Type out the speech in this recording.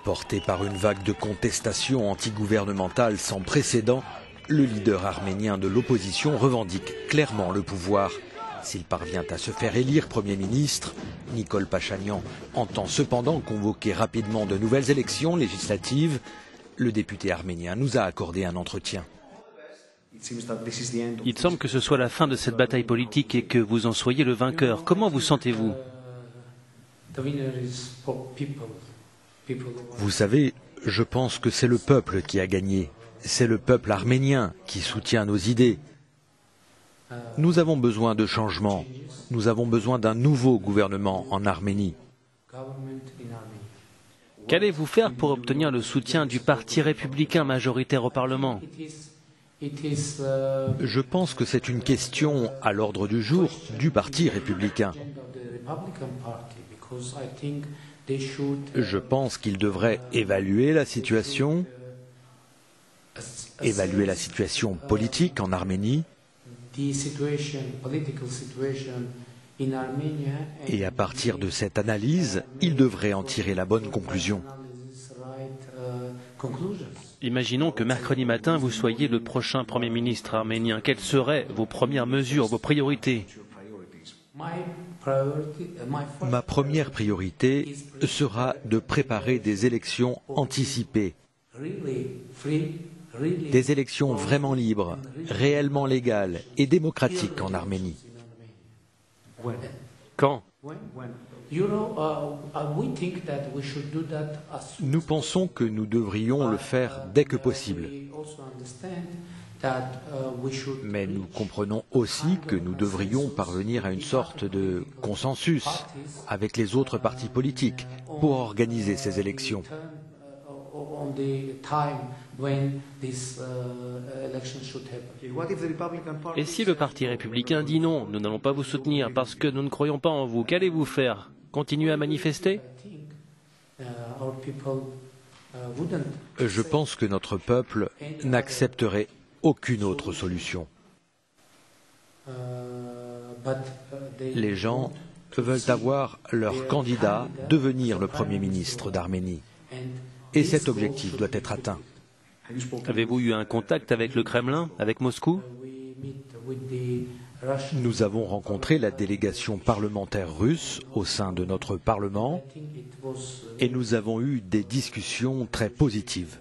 Porté par une vague de contestation antigouvernementale sans précédent, le leader arménien de l'opposition revendique clairement le pouvoir. S'il parvient à se faire élire Premier ministre, Nikol Pachinian entend cependant convoquer rapidement de nouvelles élections législatives. Le député arménien nous a accordé un entretien. Il semble que ce soit la fin de cette bataille politique et que vous en soyez le vainqueur. Comment vous sentez-vous ? Vous savez, je pense que c'est le peuple qui a gagné. C'est le peuple arménien qui soutient nos idées. Nous avons besoin de changements. Nous avons besoin d'un nouveau gouvernement en Arménie. Qu'allez-vous faire pour obtenir le soutien du Parti républicain majoritaire au Parlement ? Je pense que c'est une question à l'ordre du jour du Parti républicain. Je pense qu'ils devraient évaluer la situation politique en Arménie, et à partir de cette analyse, ils devraient en tirer la bonne conclusion. Imaginons que mercredi matin, vous soyez le prochain Premier ministre arménien. Quelles seraient vos premières mesures, vos priorités ? Ma première priorité sera de préparer des élections anticipées. Des élections vraiment libres, réellement légales et démocratiques en Arménie. Quand ? Nous pensons que nous devrions le faire dès que possible. Mais nous comprenons aussi que nous devrions parvenir à une sorte de consensus avec les autres partis politiques pour organiser ces élections. Et si le Parti républicain dit non, nous n'allons pas vous soutenir parce que nous ne croyons pas en vous, qu'allez-vous faire ? Continuer à manifester ? Je pense que notre peuple n'accepterait aucune autre solution. Les gens veulent avoir leur candidat devenir le Premier ministre d'Arménie. Et cet objectif doit être atteint. Avez-vous eu un contact avec le Kremlin, avec Moscou ? Nous avons rencontré la délégation parlementaire russe au sein de notre Parlement et nous avons eu des discussions très positives.